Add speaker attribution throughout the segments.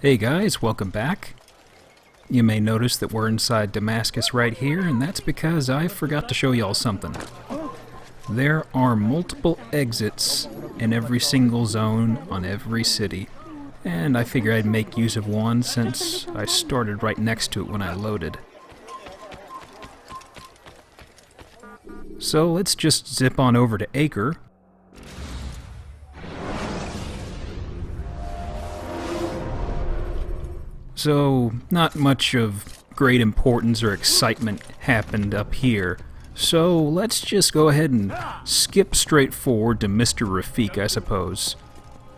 Speaker 1: Hey guys, welcome back. You may notice that we're inside Damascus right here, and that's because I forgot to show y'all something. There are multiple exits in every single zone on every city, and I figured I'd make use of one since I started right next to it when I loaded. So let's just zip on over to Acre. So, not much of great importance or excitement happened up here. So, let's just go ahead and skip straight forward to Mr. Rafik, I suppose.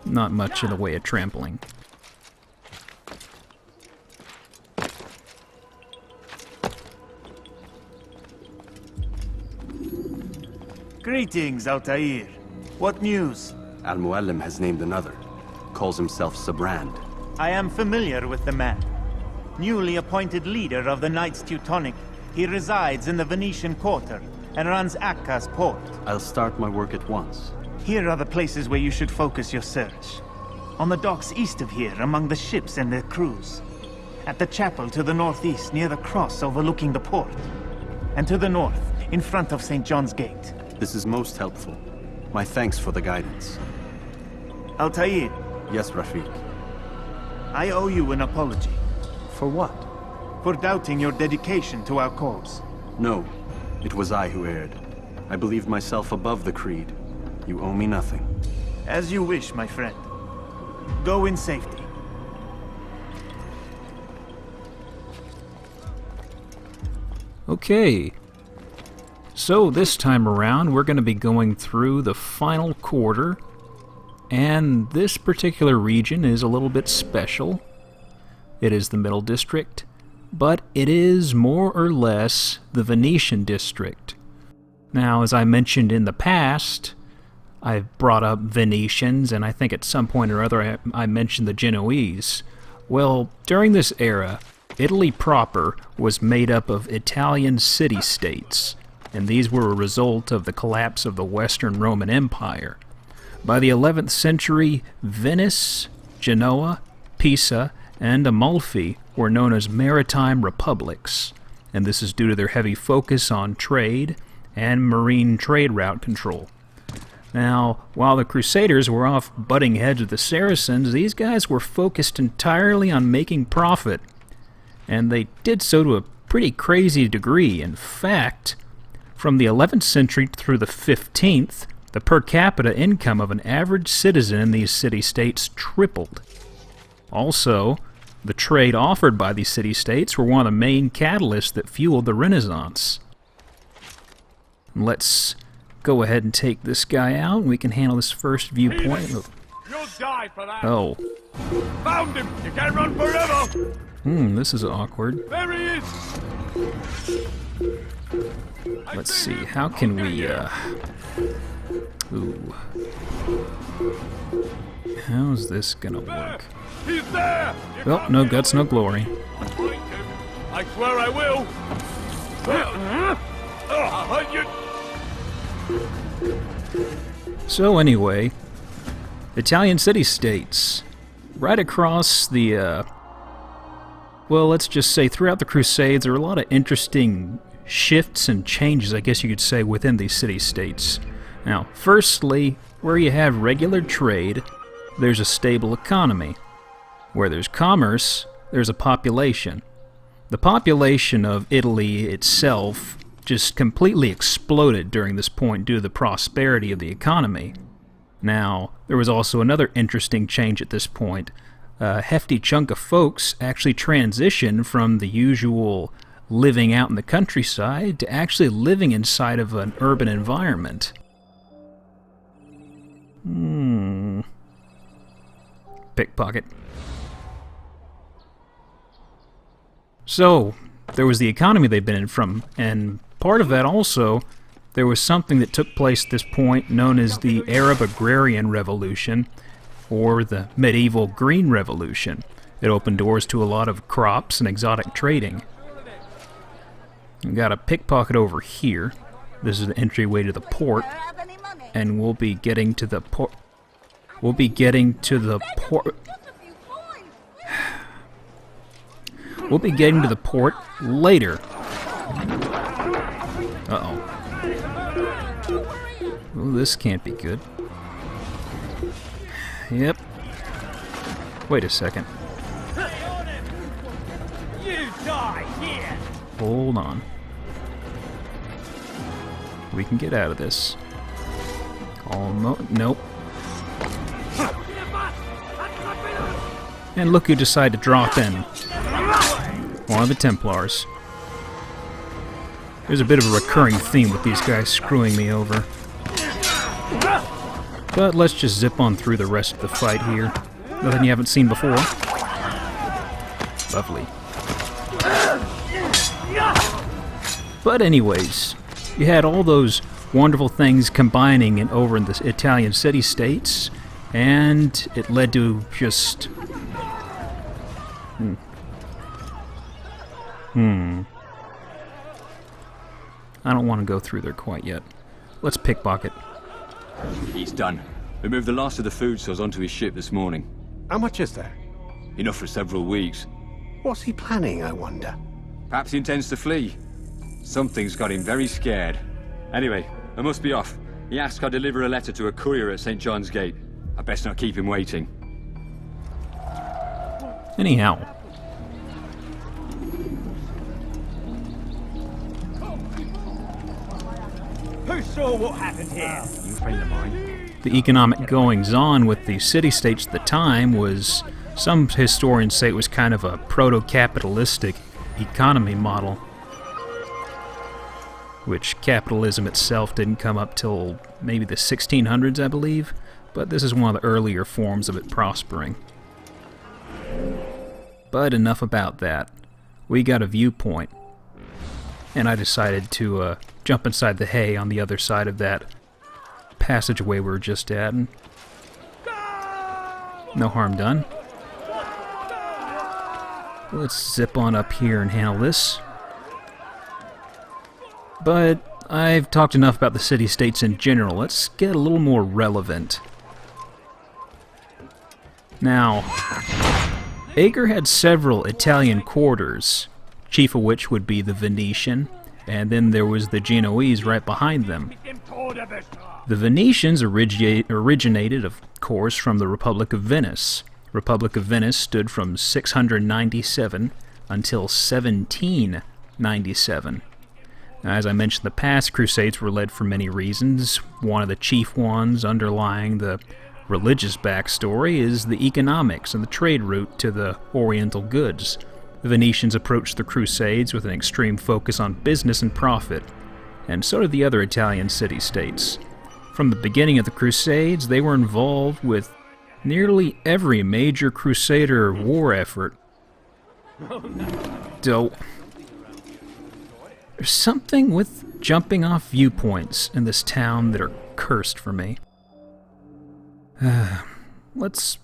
Speaker 1: Not much in the way of trampling.
Speaker 2: Greetings, Altair. What news?
Speaker 3: Al-Muallim has named another. Calls himself Sabrand.
Speaker 2: I am familiar with the man. Newly appointed leader of the Knights Teutonic, he resides in the Venetian Quarter and runs Akka's port.
Speaker 3: I'll start my work at once.
Speaker 2: Here are the places where you should focus your search. On the docks east of here, among the ships and their crews. At the chapel to the northeast, near the cross overlooking the port. And to the north, in front of St. John's Gate.
Speaker 3: This is most helpful. My thanks for the guidance.
Speaker 2: Altair.
Speaker 3: Yes, Rafik.
Speaker 2: I owe you an apology.
Speaker 3: For what?
Speaker 2: For doubting your dedication to our cause.
Speaker 3: No, it was I who erred. I believed myself above the creed. You owe me nothing.
Speaker 2: As you wish, my friend. Go in safety.
Speaker 1: Okay. So this time around, we're going to be going through the final quarter. And this particular region is a little bit special. It is the Middle District, but it is more or less the Venetian District. Now, as I mentioned in the past, I've brought up Venetians, and I think at some point or other I mentioned the Genoese. Well, during this era, Italy proper was made up of Italian city-states, and these were a result of the collapse of the Western Roman Empire. By the 11th century, Venice, Genoa, Pisa, and Amalfi were known as maritime republics, and this is due to their heavy focus on trade and marine trade route control. Now, while the Crusaders were off butting heads with the Saracens, these guys were focused entirely on making profit, and they did so to a pretty crazy degree. In fact, from the 11th century through the 15th, the per capita income of an average citizen in these city-states tripled. Also, the trade offered by these city-states were one of the main catalysts that fueled the Renaissance. Let's go ahead and take this guy out, and we can handle this first viewpoint.
Speaker 4: You'll die for that.
Speaker 1: Oh.
Speaker 4: Found him! You can't run forever!
Speaker 1: This is awkward.
Speaker 4: There he is!
Speaker 1: Let's see, how can we, Ooh. How's this gonna work?
Speaker 4: He's there!
Speaker 1: Well, no guts, no glory.
Speaker 4: Find him. I swear I will! I'll hunt you!
Speaker 1: So anyway, Italian city-states. Right across the, well, let's just say throughout the Crusades, there were a lot of interesting shifts and changes, I guess you could say, within these city-states. Now, firstly, where you have regular trade, there's a stable economy. Where there's commerce, there's a population. The population of Italy itself just completely exploded during this point due to the prosperity of the economy. Now, there was also another interesting change at this point. A hefty chunk of folks actually transitioned from the usual living out in the countryside to actually living inside of an urban environment. Pickpocket. So, there was the economy they've been in from, and part of that also, there was something that took place at this point known as the Arab Agrarian Revolution, or the Medieval Green Revolution. It opened doors to a lot of crops and exotic trading. We've got a pickpocket over here. This is the entryway to the port, and we'll be getting to the port. We'll be getting to the port later. Uh-oh. Oh, this can't be good. Yep. Wait a second.
Speaker 4: You die here!
Speaker 1: Hold on. We can get out of this. Almost. Nope. And look who decided to drop in. One of the Templars. There's a bit of a recurring theme with these guys screwing me over. But let's just zip on through the rest of the fight here. Nothing you haven't seen before. Lovely. But anyways, you had all those wonderful things combining over in the Italian city-states, and it led to just... I don't want to go through there quite yet. Let's pickpocket.
Speaker 5: He's done. We moved the last of the food stores onto his ship this morning.
Speaker 6: How much is there?
Speaker 5: Enough for several weeks.
Speaker 6: What's he planning, I wonder?
Speaker 5: Perhaps he intends to flee. Something's got him very scared. Anyway, I must be off. He asked I deliver a letter to a courier at St. John's Gate. I best not keep him waiting.
Speaker 1: Anyhow.
Speaker 4: Who saw what happened here?
Speaker 5: You friend of mine?
Speaker 1: The economic goings-on with the city-states at the time was, some historians say it was kind of a proto-capitalistic economy model, which capitalism itself didn't come up till maybe the 1600s, I believe, but this is one of the earlier forms of it prospering. But enough about that. We got a viewpoint, and I decided to jump inside the hay on the other side of that passageway we were just at, and no harm done. Let's zip on up here and handle this. But I've talked enough about the city-states in general. Let's get a little more relevant. Now, Acre had several Italian quarters, chief of which would be the Venetian, and then there was the Genoese right behind them. The Venetians originated, of course, from the Republic of Venice. Republic of Venice stood from 697 until 1797. Now, as I mentioned, the past Crusades were led for many reasons. One of the chief ones underlying the religious backstory is the economics and the trade route to the Oriental goods. The Venetians approached the Crusades with an extreme focus on business and profit, and so did the other Italian city-states. From the beginning of the Crusades, they were involved with nearly every major Crusader war effort. So, there's something with jumping off viewpoints in this town that are cursed for me. Let's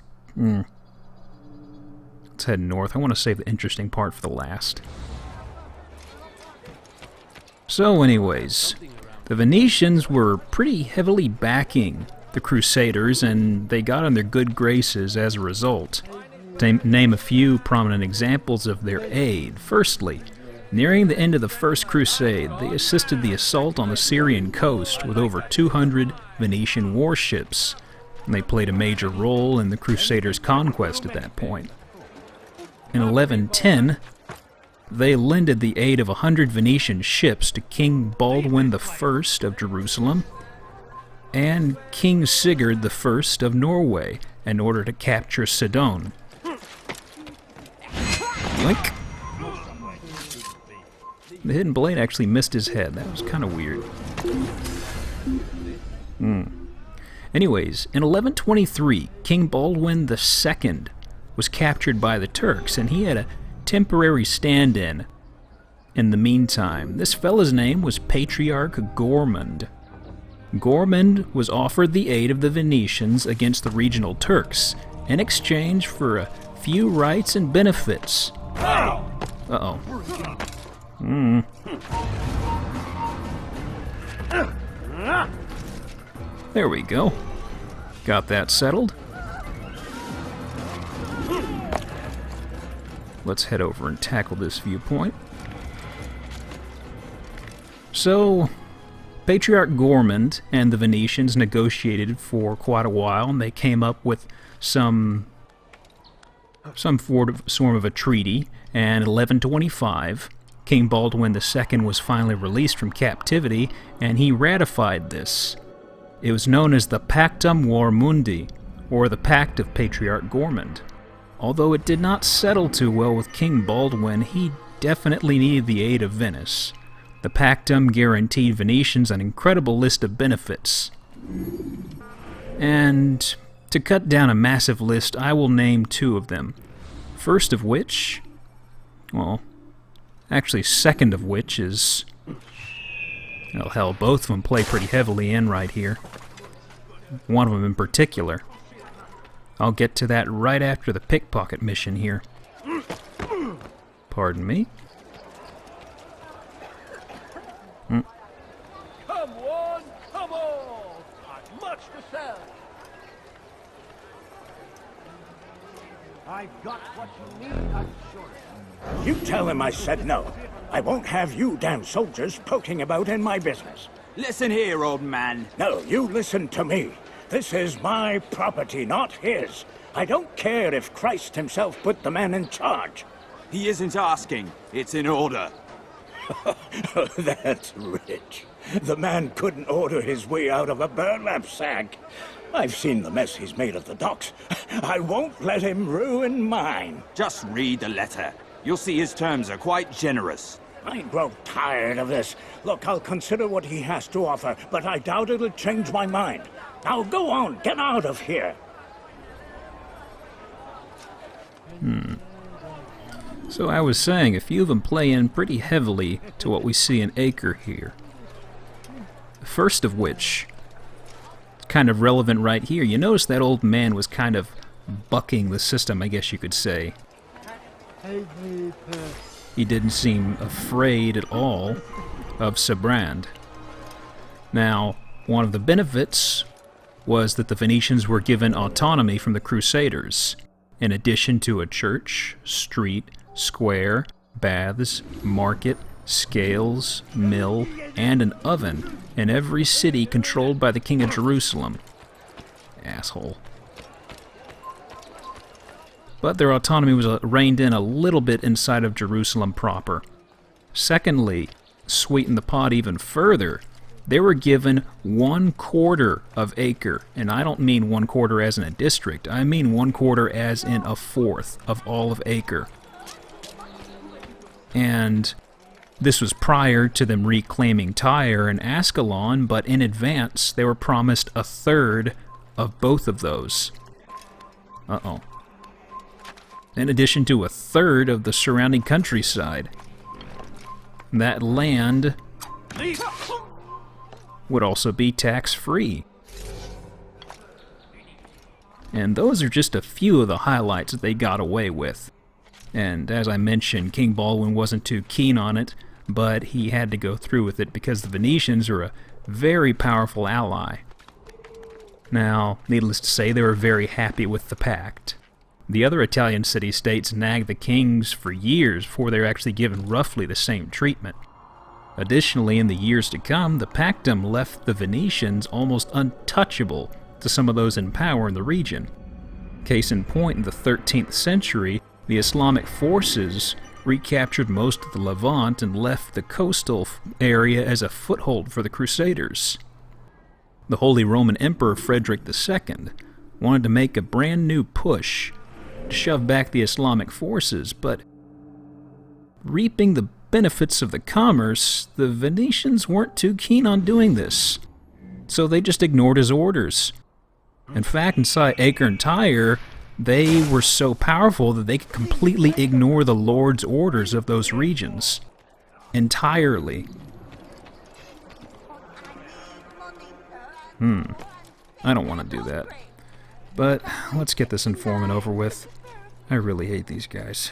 Speaker 1: head north. I want to save the interesting part for the last. So anyways, the Venetians were pretty heavily backing the Crusaders, and they got on their good graces as a result. To name a few prominent examples of their aid. Firstly, nearing the end of the First Crusade, they assisted the assault on the Syrian coast with over 200 Venetian warships, and they played a major role in the Crusaders' conquest at that point. In 1110, they lended the aid of 100 Venetian ships to King Baldwin I of Jerusalem and King Sigurd I of Norway in order to capture Sidon. Yoink! The hidden blade actually missed his head. That was kind of weird. Anyways, in 1123, King Baldwin II was captured by the Turks, and he had a temporary stand-in. In the meantime, this fella's name was Patriarch Gormund. Gormund was offered the aid of the Venetians against the regional Turks in exchange for a few rights and benefits. Uh-oh. There we go. Got that settled. let's head over and tackle this viewpoint. So, Patriarch Gormund and the Venetians negotiated for quite a while, and they came up with some form of a treaty, and in 1125, King Baldwin II was finally released from captivity, and he ratified this. It was known as the Pactum Warmundi, or the Pact of Patriarch Gormund. Although it did not settle too well with King Baldwin, he definitely needed the aid of Venice. The Pactum guaranteed Venetians an incredible list of benefits. And to cut down a massive list, I will name two of them. First of which, well, actually second of which is, well, hell, both of them play pretty heavily in right here. One of them in particular. I'll get to that right after the pickpocket mission here. Pardon me.
Speaker 4: Come one, come all. I've much to sell. I've got what you need, I'm sure.
Speaker 7: You tell him I said no. I won't have you damn soldiers poking about in my business.
Speaker 8: Listen here, old man.
Speaker 7: No, you listen to me. This is my property, not his. I don't care if Christ himself put the man in charge.
Speaker 8: He isn't asking. It's in order.
Speaker 7: That's rich. The man couldn't order his way out of a burlap sack. I've seen the mess he's made of the docks. I won't let him ruin mine.
Speaker 8: Just read the letter. You'll see his terms are quite generous.
Speaker 7: I grow tired of this. Look, I'll consider what he has to offer, but I doubt it'll change my mind. Now go on, get out of here.
Speaker 1: So I was saying, a few of them play in pretty heavily to what we see in Acre here. The first of which, kind of relevant right here. You notice that old man was kind of bucking the system, I guess you could say. He didn't seem afraid at all of Sibrand. Now, one of the benefits was that the Venetians were given autonomy from the Crusaders, in addition to a church, street, square, baths, market, scales, mill, and an oven in every city controlled by the King of Jerusalem. Asshole. But their autonomy was reined in a little bit inside of Jerusalem proper. Secondly, sweeten the pot even further, they were given 1/4 of Acre, and I don't mean 1/4 as in a district, I mean 1/4 as in a fourth of all of Acre. And this was prior to them reclaiming Tyre and Ascalon, but in advance they were promised 1/3 of both of those. Uh-oh. In addition to 1/3 of the surrounding countryside. That land would also be tax-free. And those are just a few of the highlights that they got away with. And as I mentioned, King Baldwin wasn't too keen on it, but he had to go through with it because the Venetians are a very powerful ally. Now, needless to say, they were very happy with the pact. The other Italian city-states nagged the kings for years before they were actually given roughly the same treatment. Additionally, in the years to come, the Pactum left the Venetians almost untouchable to some of those in power in the region. Case in point, in the 13th century, the Islamic forces recaptured most of the Levant and left the coastal area as a foothold for the Crusaders. The Holy Roman Emperor Frederick II wanted to make a brand new push to shove back the Islamic forces, but reaping the benefits of the commerce, the Venetians weren't too keen on doing this, so they just ignored his orders. In fact, inside Acre and Tyre, they were so powerful that they could completely ignore the Lord's orders of those regions. Entirely. I don't want to do that. But let's get this informant over with. I really hate these guys.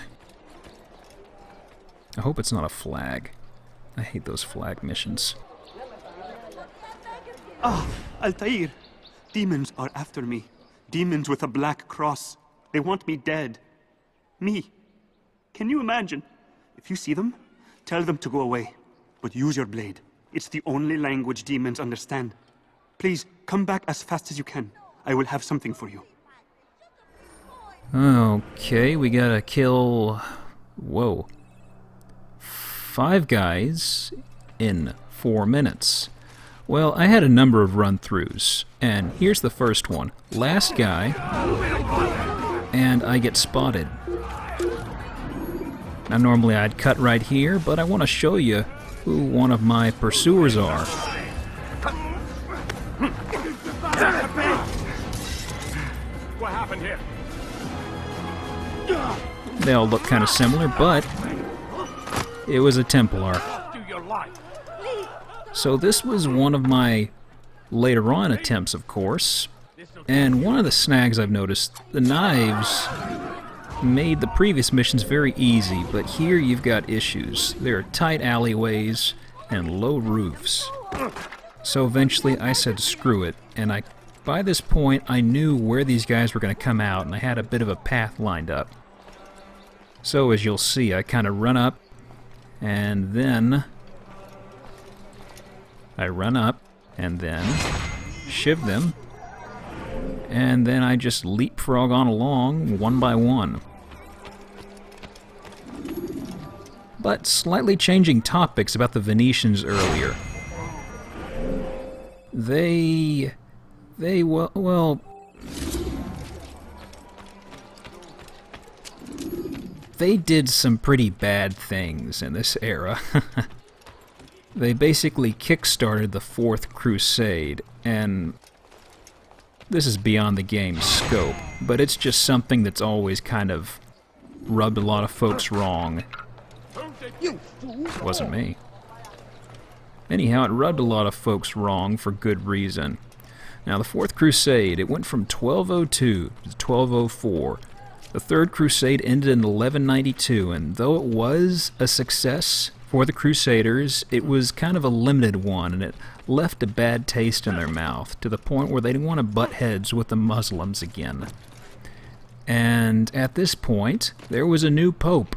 Speaker 1: I hope it's not a flag. I hate those flag missions.
Speaker 3: Ah, Altair! Demons are after me. Demons with a black cross. They want me dead. Me.
Speaker 9: Can you imagine? If you see them, tell them to go away. But use your blade. It's the only language demons understand. Please, come back as fast as you can. I will have something for you.
Speaker 1: Okay, we gotta kill... Whoa. 5 guys in 4 minutes. Well, I had a number of run-throughs, and here's the first one. Last guy, and I get spotted. Now normally I'd cut right here, but I want to show you who one of my pursuers are.
Speaker 4: What happened here?
Speaker 1: They all look kind of similar, but it was a Templar.
Speaker 4: Do your life.
Speaker 1: So this was one of my later on attempts, of course, and one of the snags I've noticed, the knives made the previous missions very easy, but here you've got issues. There are tight alleyways and low roofs. So eventually I said screw it, and by this point I knew where these guys were going to come out, and I had a bit of a path lined up. So as you'll see, I kind of run up, and then I run up, and then shiv them, and then I just leapfrog on along one by one. But slightly changing topics about the Venetians earlier. They did some pretty bad things in this era. They basically kickstarted the Fourth Crusade, and this is beyond the game's scope, but it's just something that's always kind of rubbed a lot of folks wrong. Wasn't me. Anyhow, it rubbed a lot of folks wrong for good reason. Now, the Fourth Crusade, it went from 1202 to 1204. The Third Crusade ended in 1192, and though it was a success for the Crusaders, it was kind of a limited one, and it left a bad taste in their mouth, to the point where they didn't want to butt heads with the Muslims again. And at this point, there was a new pope.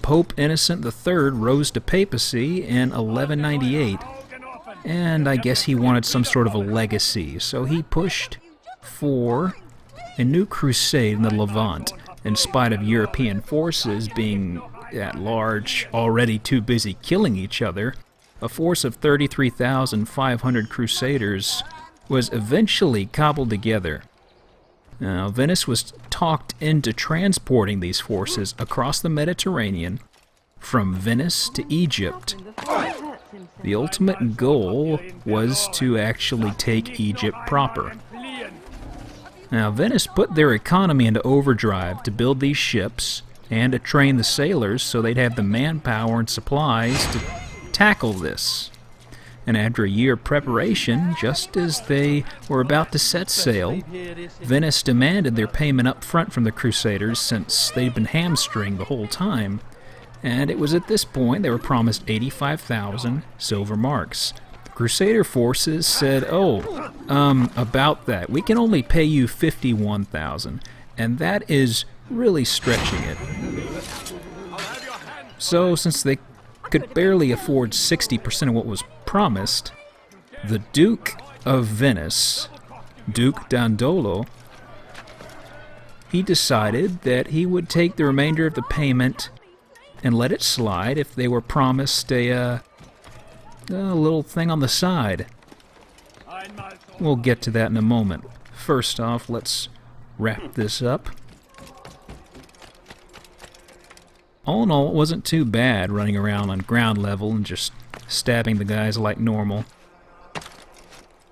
Speaker 1: Pope Innocent III rose to papacy in 1198, and I guess he wanted some sort of a legacy, so he pushed for a new crusade in the Levant, in spite of European forces being at large already too busy killing each other. A force of 33,500 crusaders was eventually cobbled together. Now, Venice was talked into transporting these forces across the Mediterranean from Venice to Egypt. The ultimate goal was to actually take Egypt proper. Now, Venice put their economy into overdrive to build these ships and to train the sailors so they'd have the manpower and supplies to tackle this. And after a year of preparation, just as they were about to set sail, Venice demanded their payment up front from the Crusaders, since they'd been hamstringed the whole time, and it was at this point they were promised 85,000 silver marks. The Crusader forces said, about that, we can only pay you 51,000, and that is really stretching it. So, since they could barely afford 60% of what was promised, the Duke of Venice, Duke Dandolo, he decided that he would take the remainder of the payment and let it slide if they were promised a little thing on the side. We'll get to that in a moment. First off, let's wrap this up. All in all, it wasn't too bad running around on ground level and just stabbing the guys like normal.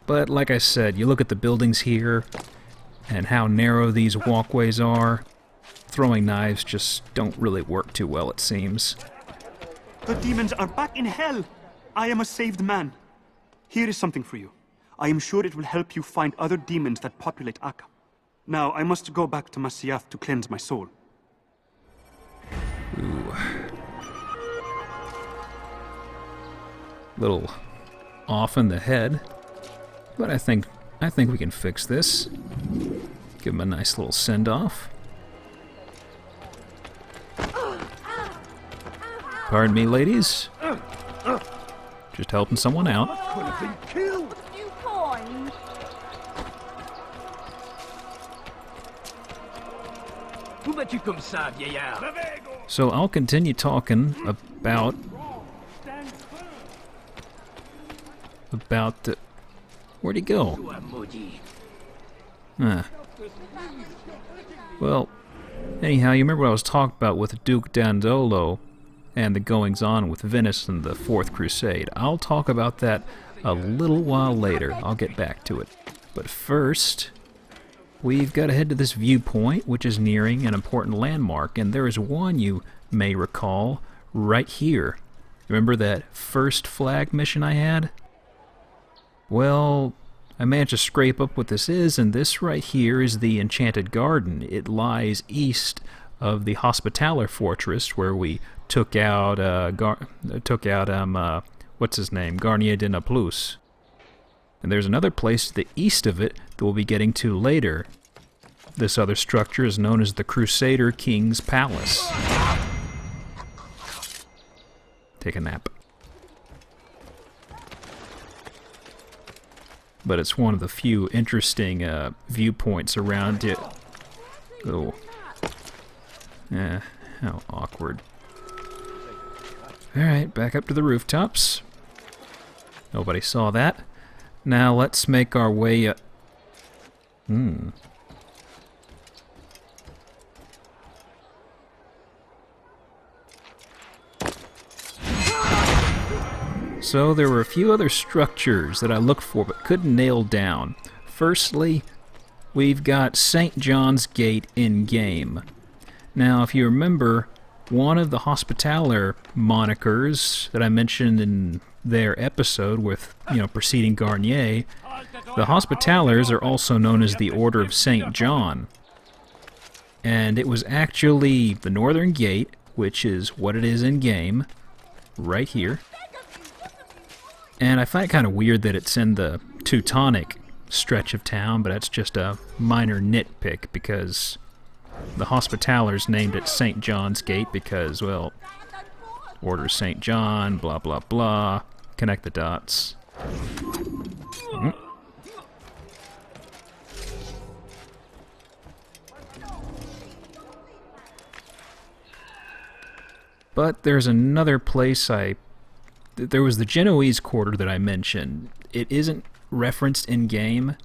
Speaker 1: But like I said, you look at the buildings here and how narrow these walkways are, throwing knives just don't really work too well, it seems.
Speaker 9: The demons are back in hell! I am a saved man. Here is something for you. I am sure it will help you find other demons that populate Akka. Now, I must go back to Masyaf to cleanse my soul.
Speaker 1: Ooh. Little off in the head, but I think we can fix this. Give him a nice little send-off. Pardon me, ladies. Just helping someone out.
Speaker 4: Could have been killed.
Speaker 10: You coins.
Speaker 4: Who let you come save vieillard?
Speaker 1: So I'll continue talking about the... Where'd he go? Huh. Well, anyhow, you remember what I was talking about with Duke Dandolo and the goings-on with Venice and the Fourth Crusade. I'll talk about that a little while later. I'll get back to it. But first, we've got to head to this viewpoint, which is nearing an important landmark, and there is one you may recall right here. Remember that first flag mission I had? Well, I managed to scrape up what this is, and this right here is the Enchanted Garden. It lies east of the Hospitaller Fortress, where we took out what's his name, Garnier de Naplouse. And there's another place to the east of it that we'll be getting to later. This other structure is known as the Crusader King's Palace. Take a nap. But it's one of the few interesting viewpoints around it. Oh. How awkward. Alright, back up to the rooftops. Nobody saw that. Now let's make our way up. So there were a few other structures that I looked for but couldn't nail down. Firstly, we've got St. John's Gate in-game. Now, if you remember, one of the Hospitaller monikers that I mentioned in their episode with, preceding Garnier, the Hospitallers are also known as the Order of St. John. And it was actually the Northern Gate, which is what it is in-game, right here. And I find it kind of weird that it's in the Teutonic stretch of town, but that's just a minor nitpick because the Hospitallers named it St. John's Gate because, well, Order of St. John, blah, blah, blah. Connect the dots. But there's another place there was the Genoese Quarter that I mentioned. It isn't referenced in-game.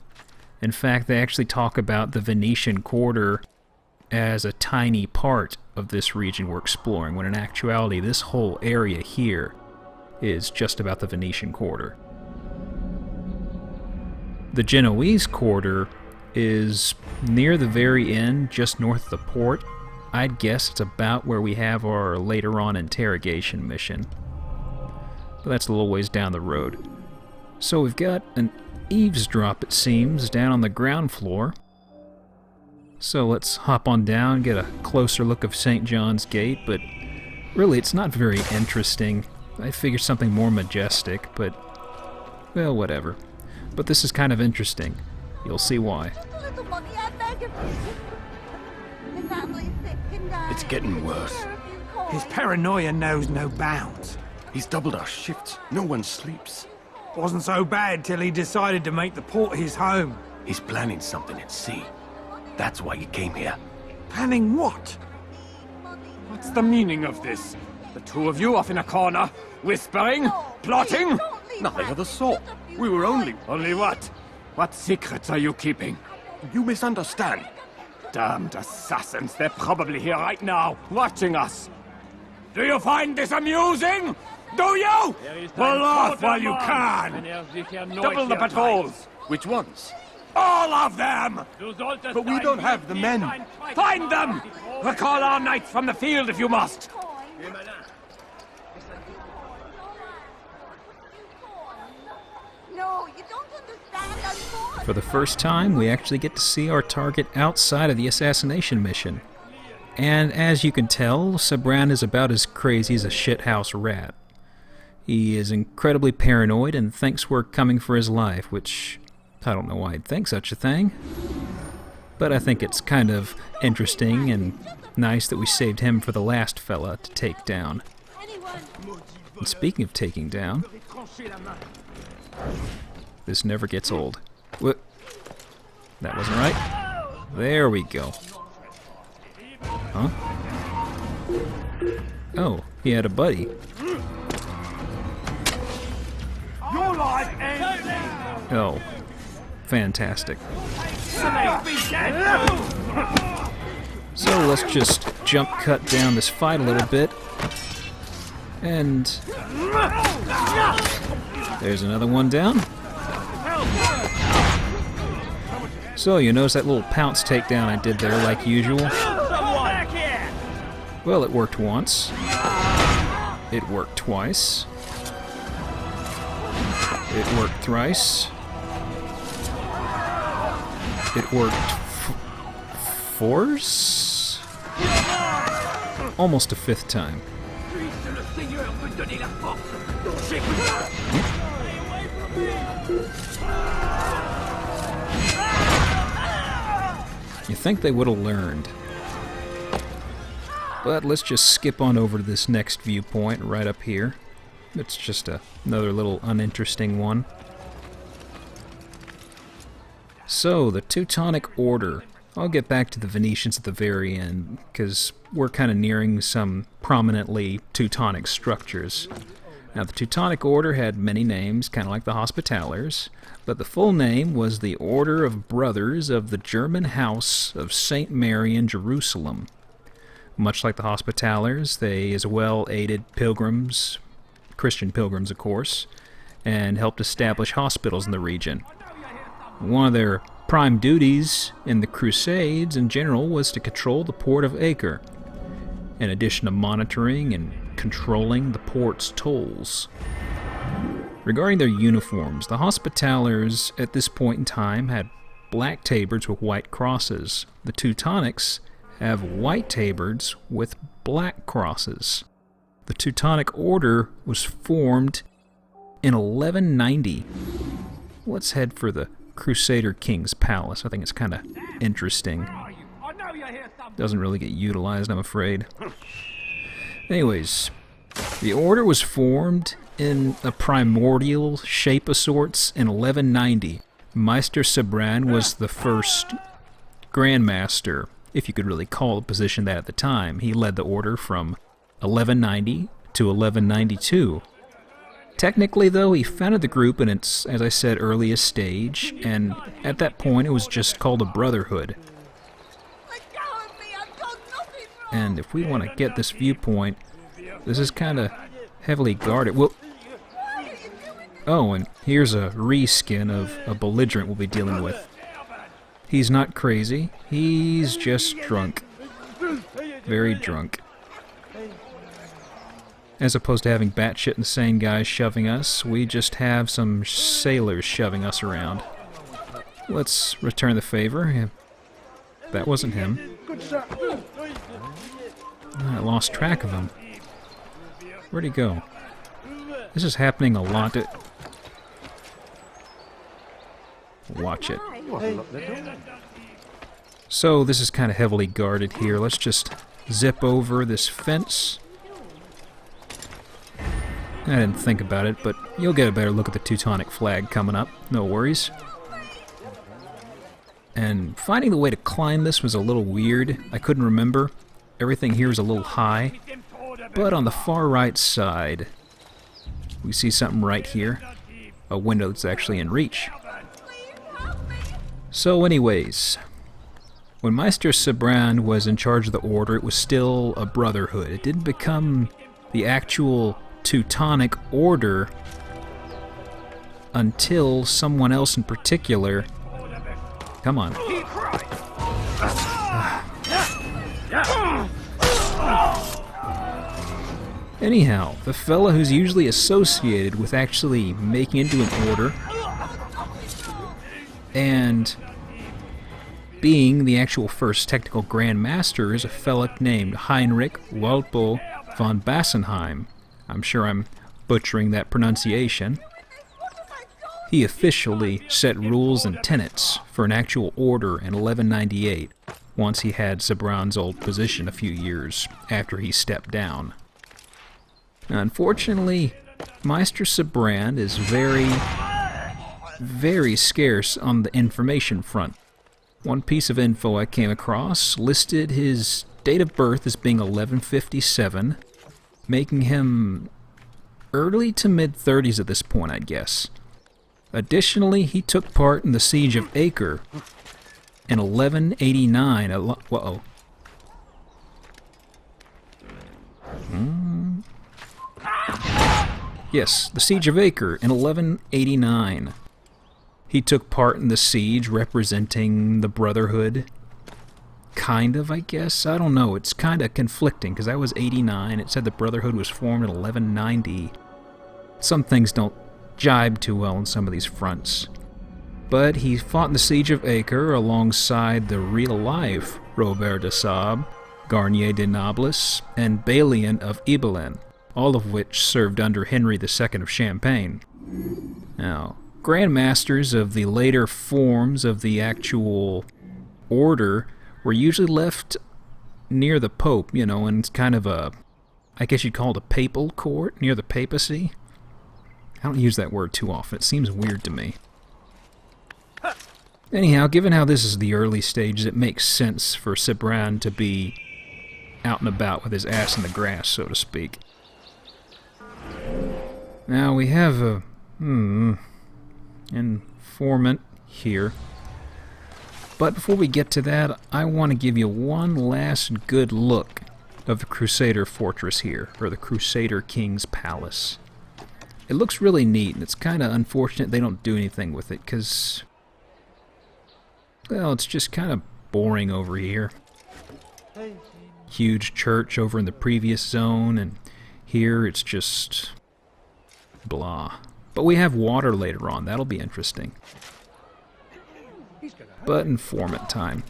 Speaker 1: In fact, they actually talk about the Venetian Quarter as a tiny part of this region we're exploring, when in actuality this whole area here is just about the Venetian Quarter. The Genoese Quarter is near the very end, just north of the port. I'd guess it's about where we have our later on interrogation mission. But that's a little ways down the road. So we've got an eavesdrop, it seems, down on the ground floor. So let's hop on down, get a closer look of St. John's Gate, but really it's not very interesting. I figured something more majestic, but, well, whatever. But this is kind of interesting. You'll see why.
Speaker 6: It's getting worse.
Speaker 11: His paranoia knows no bounds.
Speaker 6: He's doubled our shifts. No one sleeps.
Speaker 11: Wasn't so bad till he decided to make the port his home.
Speaker 6: He's planning something at sea. That's why he came here.
Speaker 11: Planning what?
Speaker 4: What's the meaning of this? The two of you off in a corner, whispering, plotting?
Speaker 6: Nothing of the sort. We were only...
Speaker 4: Only what? What secrets are you keeping?
Speaker 6: You misunderstand.
Speaker 4: Damned assassins, they're probably here right now, watching us. Do you find this amusing? Do you? Pull off while you can! Double the patrols!
Speaker 6: Which ones?
Speaker 4: All of them!
Speaker 6: But we don't have the men.
Speaker 4: Find them! Recall our knights from the field if you must!
Speaker 10: No, you don't understand.
Speaker 1: For the first time, we actually get to see our target outside of the assassination mission. And as you can tell, Sabran is about as crazy as a shithouse rat. He is incredibly paranoid and thinks we're coming for his life, which I don't know why he'd think such a thing. But I think it's kind of interesting and nice that we saved him for the last fella to take down.
Speaker 10: Anyone
Speaker 1: And speaking of taking down, this never gets old. What? That wasn't right. There we go. Huh? Oh, he had a buddy. Oh, fantastic. So let's just jump cut down this fight a little bit. And there's another one down. So you notice that little pounce takedown I did there like usual? Well, it worked once. It worked twice. It worked thrice. It worked fourth? Almost a fifth time. You think they would have learned. But let's just skip on over to this next viewpoint right up here. It's just another little uninteresting one. So, the Teutonic Order. I'll get back to the Venetians at the very end, because we're kind of nearing some prominently Teutonic structures. Now, the Teutonic Order had many names, kind of like the Hospitallers, but the full name was the Order of Brothers of the German House of St. Mary in Jerusalem. Much like the Hospitallers, they as well aided pilgrims, Christian pilgrims of course, and helped establish hospitals in the region. One of their prime duties in the Crusades in general was to control the port of Acre, in addition to monitoring and controlling the port's tolls. Regarding their uniforms, the Hospitallers at this point in time had black tabards with white crosses. The Teutonics have white tabards with black crosses. The Teutonic Order was formed in 1190. Let's head for the Crusader King's Palace. I think it's kind of interesting. Doesn't really get utilized, I'm afraid. Anyways, the order was formed in a primordial shape of sorts in 1190. Meister Sabran was the first Grand Master, if you could really call the position that at the time. He led the order from 1190 to 1192. Technically, though, he founded the group in its, as I said, earliest stage, and at that point it was just called a brotherhood. And if we want to get this viewpoint, this is kind of heavily guarded. Well, oh, and here's a reskin of a belligerent we'll be dealing with. He's not crazy, he's just drunk. Very drunk. As opposed to having batshit insane guys shoving us, we just have some sailors shoving us around. Let's return the favor. That wasn't him. I lost track of him. Where'd he go? This is happening a lot. Watch it. So this is kind of heavily guarded here. Let's just zip over this fence. I didn't think about it, but you'll get a better look at the Teutonic flag coming up. No worries. And finding the way to climb this was a little weird. I couldn't remember. Everything here is a little high. But on the far right side, we see something right here. A window that's actually in reach. So anyways, when Meister Sabran was in charge of the order, it was still a brotherhood. It didn't become the actual Teutonic Order until someone else in particular... Come on. Anyhow, the fella who's usually associated with actually making into an order and being the actual first technical Grand Master is a fella named Heinrich Walpo von Bassenheim. I'm sure I'm butchering that pronunciation. He officially set rules and tenets for an actual order in 1198, once he had Sabran's old position a few years after he stepped down. Now, unfortunately, Meister Sibrand is very scarce on the information front. One piece of info I came across listed his date of birth as being 1157, making him early to mid-30s at this point, I'd guess. Additionally, he took part in the Siege of Acre in 1189. Uh-oh. Yes, the Siege of Acre in 1189. He took part in the siege representing the Brotherhood. Kind of, I guess. I don't know. It's kind of conflicting because that was 89. It said the Brotherhood was formed in 1190. Some things don't jibe too well on some of these fronts. But he fought in the Siege of Acre alongside the real-life Robert de Sable, Garnier de Nobles, and Balian of Ibelin, all of which served under Henry II of Champagne. Now, Grand Masters of the later forms of the actual order were usually left near the Pope, you know, in kind of a, I guess you'd call it a papal court, near the papacy. I don't use that word too often. It seems weird to me. Anyhow, given how this is the early stages, it makes sense for Sibrand to be out and about with his ass in the grass, so to speak. Now we have a informant here. But before we get to that, I want to give you one last good look of the Crusader Fortress here, or the Crusader King's Palace. It looks really neat, and it's kind of unfortunate they don't do anything with it, because, well, it's just kind of boring over here. Huge church over in the previous zone, and here it's just blah. But we have water later on. That'll be interesting. But informant time.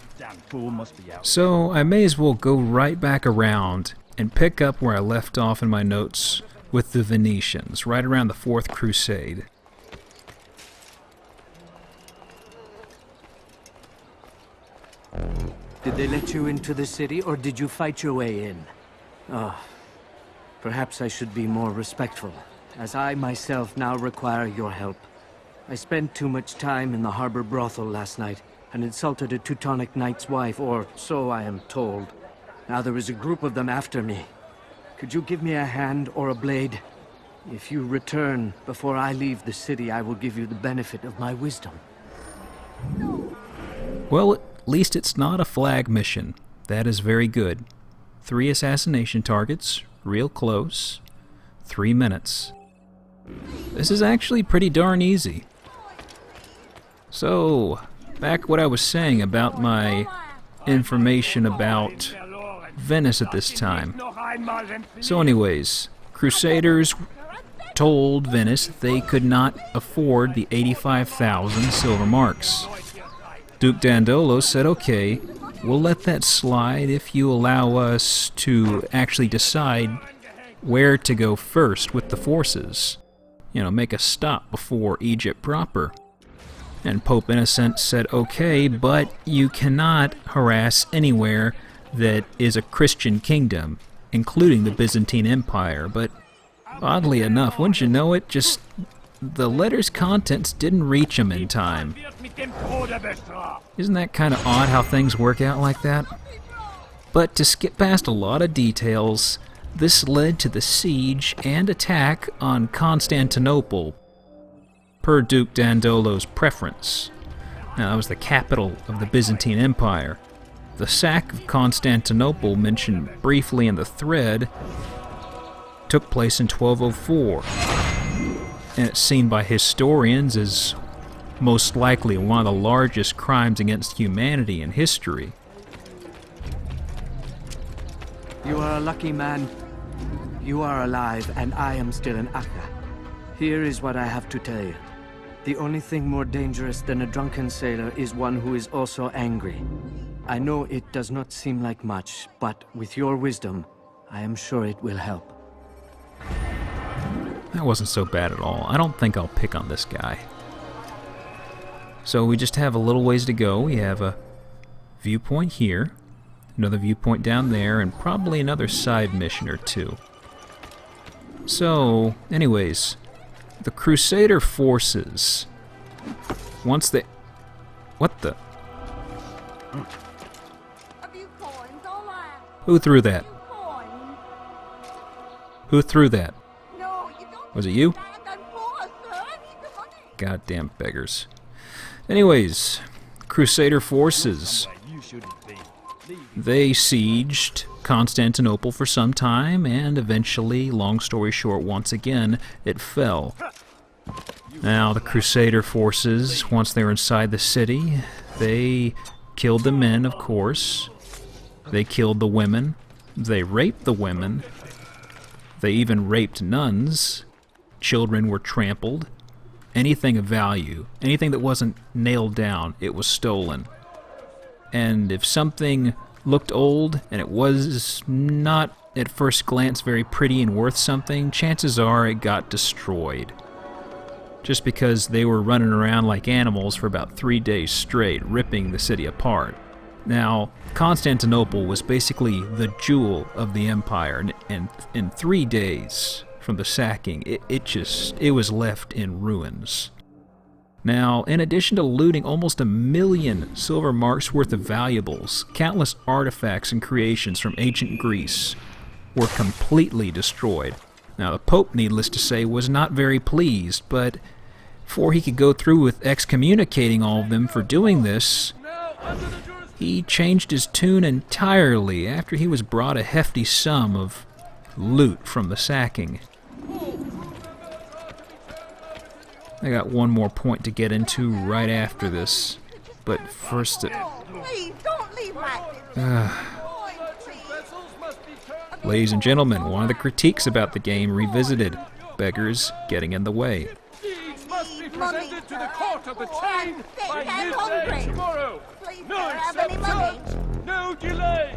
Speaker 1: So I may as well go right back around and pick up where I left off in my notes with the Venetians, right around the Fourth Crusade.
Speaker 12: Did they let you into the city, or did you fight your way in? Oh, perhaps I should be more respectful, as I myself now require your help. I spent too much time in the harbor brothel last night, and insulted a Teutonic knight's wife, or so I am told. Now there is a group of them after me. Could you give me a hand or a blade? If you return before I leave the city, I will give you the benefit of my wisdom.
Speaker 1: Well, at least it's not a flag mission. That is very good. 3 assassination targets, real close, 3 minutes. This is actually pretty darn easy. So, back what I was saying about my information about Venice at this time. So anyways, Crusaders told Venice they could not afford the 85,000 silver marks. Duke Dandolo said, okay, we'll let that slide if you allow us to actually decide where to go first with the forces. You know, make a stop before Egypt proper. And Pope Innocent said, okay, but you cannot harass anywhere that is a Christian kingdom, including the Byzantine Empire. But oddly enough, wouldn't you know it, just the letter's contents didn't reach him in time. Isn't that kind of odd how things work out like that? But to skip past a lot of details, this led to the siege and attack on Constantinople, per Duke Dandolo's preference. Now, that was the capital of the Byzantine Empire. The sack of Constantinople, mentioned briefly in the thread, took place in 1204, and it's seen by historians as most likely one of the largest crimes against humanity in history.
Speaker 12: You are a lucky man. You are alive, and I am still in Acre. Here is what I have to tell you. The only thing more dangerous than a drunken sailor is one who is also angry. I know it does not seem like much, but with your wisdom, I am sure it will help.
Speaker 1: That wasn't so bad at all. I don't think I'll pick on this guy. So we just have a little ways to go. We have a viewpoint here, another viewpoint down there, and probably another side mission or two. So, anyways, the Crusader forces, once they... What the...
Speaker 10: A few coins, all right.
Speaker 1: Who threw that?
Speaker 10: Coins.
Speaker 1: Who threw that?
Speaker 10: No, you don't.
Speaker 1: Was it you?
Speaker 10: Stand and pour, sir. I need the money.
Speaker 1: Goddamn beggars. Anyways, Crusader forces, they sieged Constantinople for some time, and eventually, long story short, once again, it fell. Now, the Crusader forces, once they were inside the city, they killed the men, of course. They killed the women. They raped the women. They even raped nuns. Children were trampled. Anything of value, anything that wasn't nailed down, it was stolen. And if something looked old and it was not at first glance very pretty and worth something, chances are it got destroyed. Just because they were running around like animals for about 3 days straight, ripping the city apart. Now, Constantinople was basically the jewel of the empire, and in 3 days from the sacking, it was left in ruins. Now, in addition to looting almost 1 million silver marks worth of valuables, countless artifacts and creations from ancient Greece were completely destroyed. Now, the Pope, needless to say, was not very pleased, but before he could go through with excommunicating all of them for doing this, he changed his tune entirely after he was brought a hefty sum of loot from the sacking. I got one more point to get into right after this, but first...
Speaker 10: Please, don't leave like this.
Speaker 1: Ladies and gentlemen, one of the critiques about the game revisited. Beggars getting in the way.
Speaker 10: Deeds must be presented to the court of the chain by midday tomorrow. No exceptions,
Speaker 4: no delay.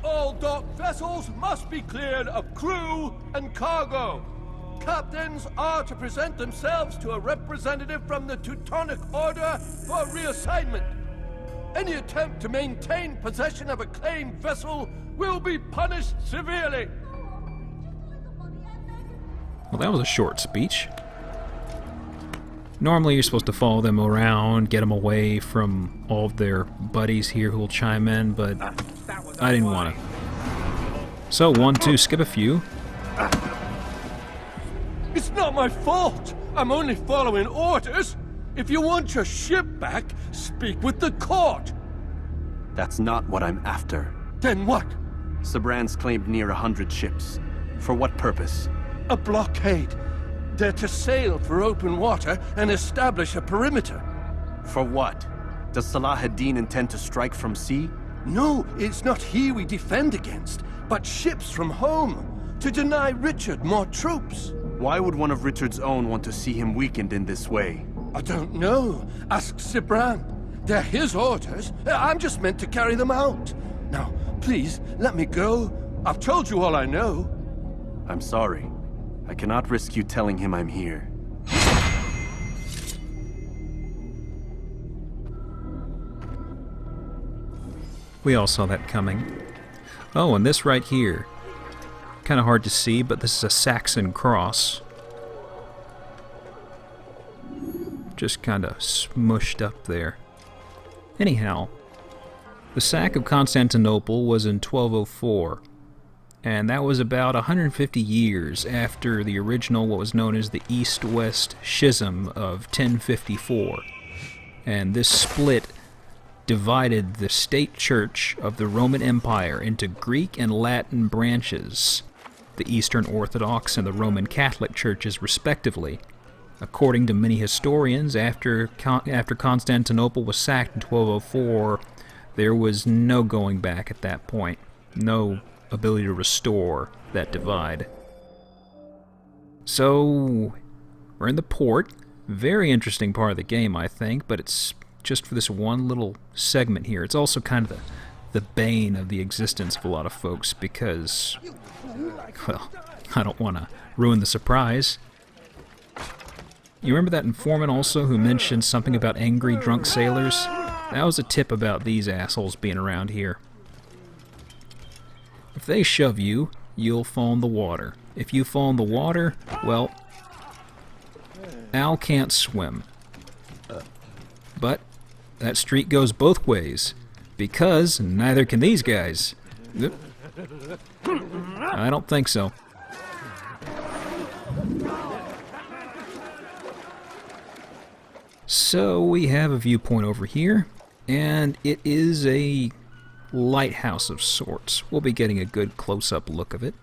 Speaker 4: All dock vessels must be cleared of crew and cargo. Captains are to present themselves to a representative from the Teutonic Order for reassignment. Any attempt to maintain possession of a claimed vessel will be punished severely.
Speaker 1: Well, that was a short speech. Normally you're supposed to follow them around, get them away from all of their buddies here who will chime in, but I didn't want to. So, 1, 2, skip a few.
Speaker 4: It's not my fault. I'm only following orders. If you want your ship back, speak with the court.
Speaker 3: That's not what I'm after.
Speaker 4: Then what?
Speaker 3: Sabran's claimed near 100 ships. For what purpose?
Speaker 4: A blockade. They're to sail for open water and establish a perimeter.
Speaker 3: For what? Does Salah ad-Din intend to strike from sea?
Speaker 4: No, it's not he we defend against, but ships from home, to deny Richard more troops.
Speaker 3: Why would one of Richard's own want to see him weakened in this way?
Speaker 4: I don't know. Ask Sabran. They're his orders. I'm just meant to carry them out. Now, please, let me go. I've told you all I know.
Speaker 3: I'm sorry. I cannot risk you telling him I'm here.
Speaker 1: We all saw that coming. Oh, and this right here. Kind of hard to see, but this is a Saxon cross. Just kind of smushed up there. Anyhow, the sack of Constantinople was in 1204, and that was about 150 years after the original, what was known as the East-West Schism of 1054. And this split divided the state church of the Roman Empire into Greek and Latin branches, the Eastern Orthodox and the Roman Catholic churches respectively. According to many historians, after Constantinople was sacked in 1204, there was no going back at that point, no ability to restore that divide. So, we're in the port. Very interesting part of the game, I think, but it's just for this one little segment here. It's also kind of the bane of the existence of a lot of folks because, well, I don't want to ruin the surprise. You remember that informant also who mentioned something about angry drunk sailors? That was a tip about these assholes being around here. If they shove you, you'll fall in the water. If you fall in the water, well, Al can't swim. But that street goes both ways, because neither can these guys. I don't think so. So we have a viewpoint over here, and it is a lighthouse of sorts. We'll be getting a good close-up look of it.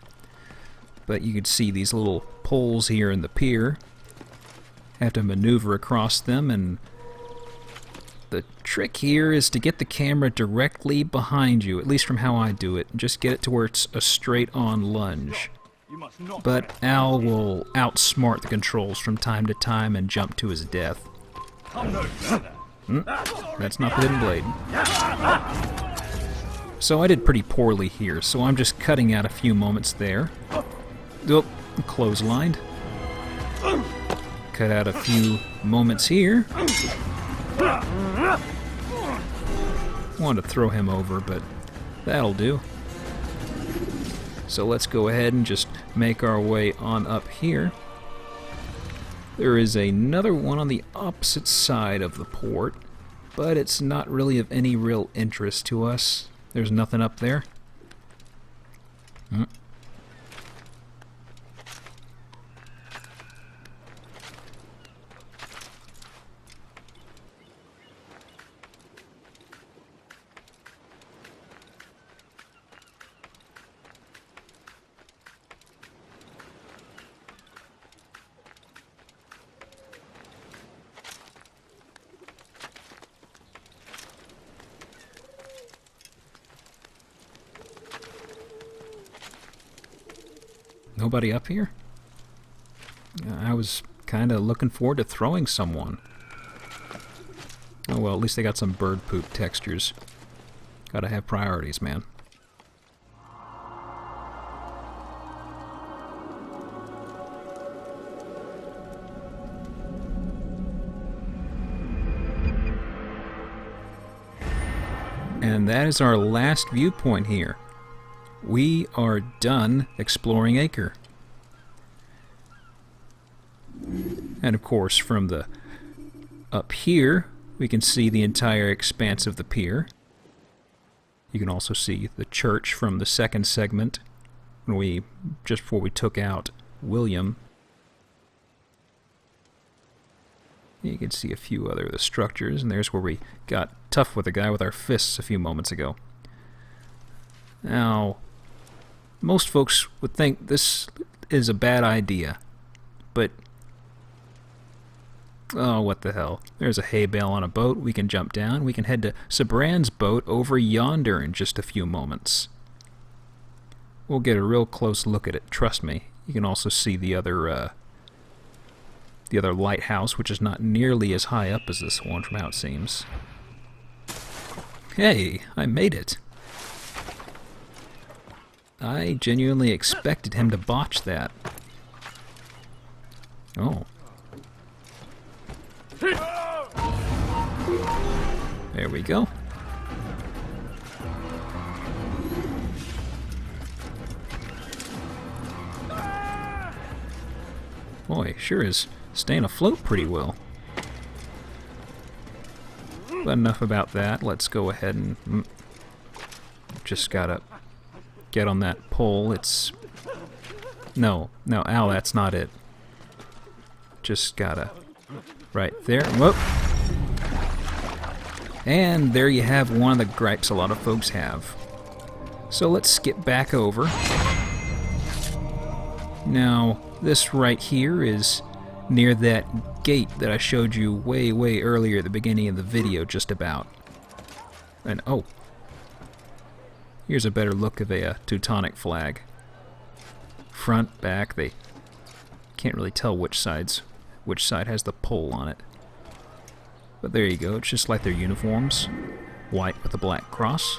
Speaker 1: But you can see these little poles here in the pier. Have to maneuver across them, and the trick here is to get the camera directly behind you, at least from how I do it. Just get it to where it's a straight-on lunge. But Al will outsmart the controls from time to time and jump to his death. That's not the hidden blade. So I did pretty poorly here, so I'm just cutting out a few moments there. Oh, clotheslined. Cut out a few moments here. Wanted to throw him over, but that'll do. So let's go ahead and just make our way on up here. There is another one on the opposite side of the port, but it's not really of any real interest to us. There's nothing up there. Nobody up here? I was kind of looking forward to throwing someone. Oh well, at least they got some bird poop textures. Gotta have priorities, man. And that is our last viewpoint here. We are done exploring Acre. And of course, from the up here, we can see the entire expanse of the pier. You can also see the church from the second segment, when just before we took out William. You can see a few other of the structures, and there's where we got tough with the guy with our fists a few moments ago. Now, most folks would think this is a bad idea, but oh, what the hell. There's a hay bale on a boat. We can jump down. We can head to Sabran's boat over yonder in just a few moments. We'll get a real close look at it, trust me. You can also see the other lighthouse, which is not nearly as high up as this one from how it seems. Hey, I made it. I genuinely expected him to botch that. Oh. There we go. Boy, sure is staying afloat pretty well. But enough about that. Let's go ahead and just gotta get on that pole. It's no, Al, that's not it. Just gotta right there. Whoop. And there you have one of the gripes a lot of folks have. So let's skip back over. Now, this right here is near that gate that I showed you way earlier at the beginning of the video, just about. And oh, here's a better look of a Teutonic flag. Front, back, they can't really tell which side has the pole on it. But there you go, it's just like their uniforms. White with a black cross.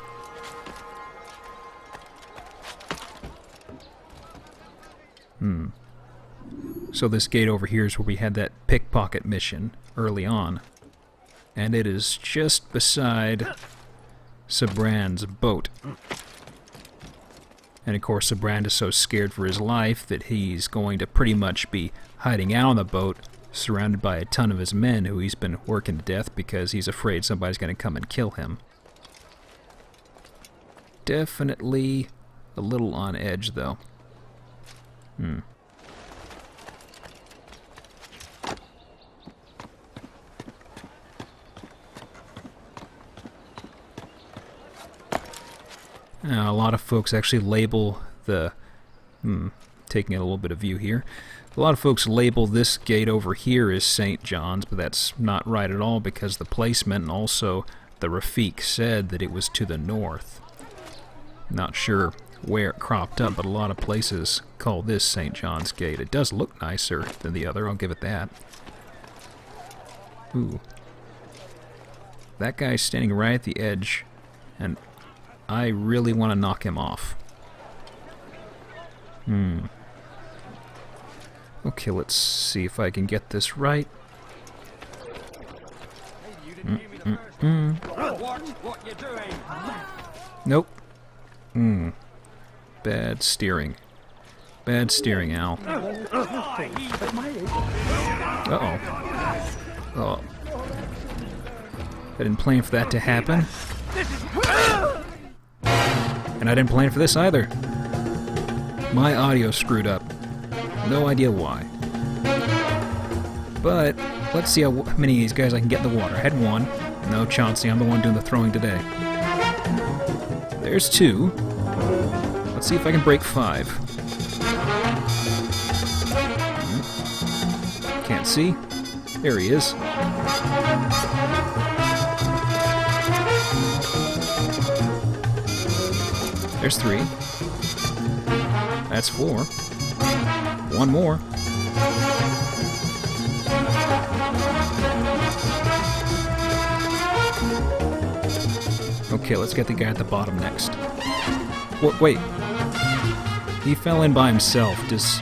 Speaker 1: So this gate over here is where we had that pickpocket mission early on. And it is just beside Sabran's boat. And of course, Sibrand is so scared for his life that he's going to pretty much be hiding out on the boat, surrounded by a ton of his men who he's been working to death because he's afraid somebody's going to come and kill him. Definitely a little on edge, though. Now, a lot of folks actually label the... taking a little bit of view here. A lot of folks label this gate over here as St. John's, but that's not right at all because the placement and also the Rafik said that it was to the north. Not sure where it cropped up, but a lot of places call this St. John's Gate. It does look nicer than the other, I'll give it that. Ooh. That guy's standing right at the edge, and I really want to knock him off. Okay, let's see if I can get this right. Nope. Bad steering. Bad steering, Al. Uh-oh. Oh. I didn't plan for that to happen. And I didn't plan for this either. My audio screwed up. No idea why. But let's see how many of these guys I can get in the water. I had one. No, Chauncey, I'm the one doing the throwing today. There's 2. Let's see if I can break 5. Can't see. There he is. There's 3. That's 4. 1 more. Okay, let's get the guy at the bottom next. Wait. He fell in by himself. Does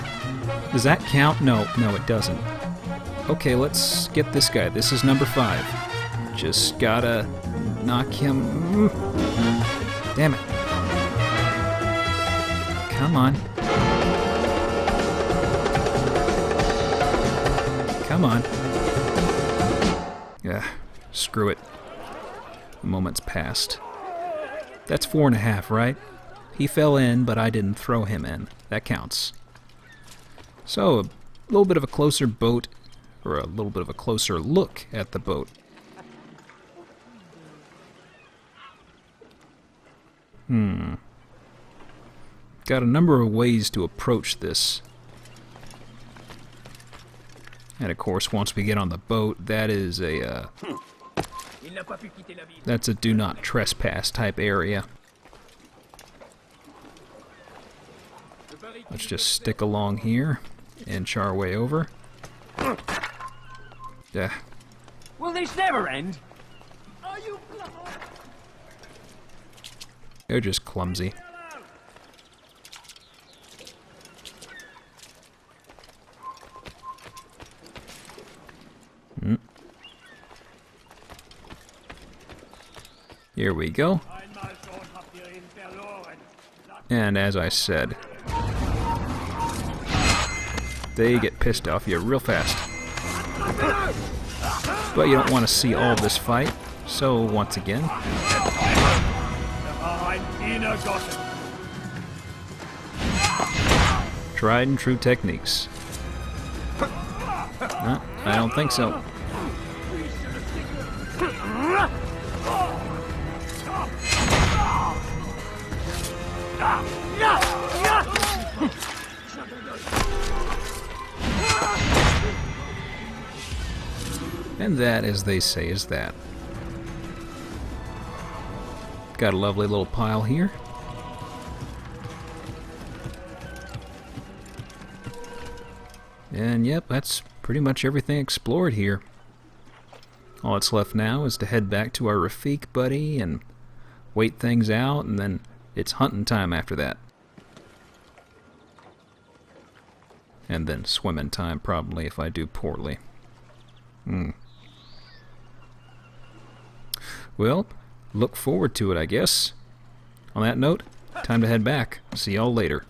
Speaker 1: that count? No, it doesn't. Okay, let's get this guy. This is number 5. Just gotta knock him... Damn it. Come on. Come on. Yeah, screw it. The moment's passed. That's 4.5, right? He fell in, but I didn't throw him in. That counts. So, a little bit of a closer boat, or a little bit of a closer look at the boat. Got a number of ways to approach this. And of course, once we get on the boat, that is a, that's a do not trespass type area. Let's just stick along here, inch our way over. Yeah.
Speaker 4: Will this never end?
Speaker 1: They're just clumsy. Here we go. And as I said, they get pissed off you real fast. But you don't want to see all this fight, so once again... Tried and true techniques. No, I don't think so. And that, as they say, is that. Got a lovely little pile here. And yep, that's pretty much everything explored here. All that's left now is to head back to our Rafik buddy and wait things out, and then it's hunting time after that. And then swimming time, probably, if I do poorly. Well, look forward to it, I guess. On that note, time to head back. See y'all later.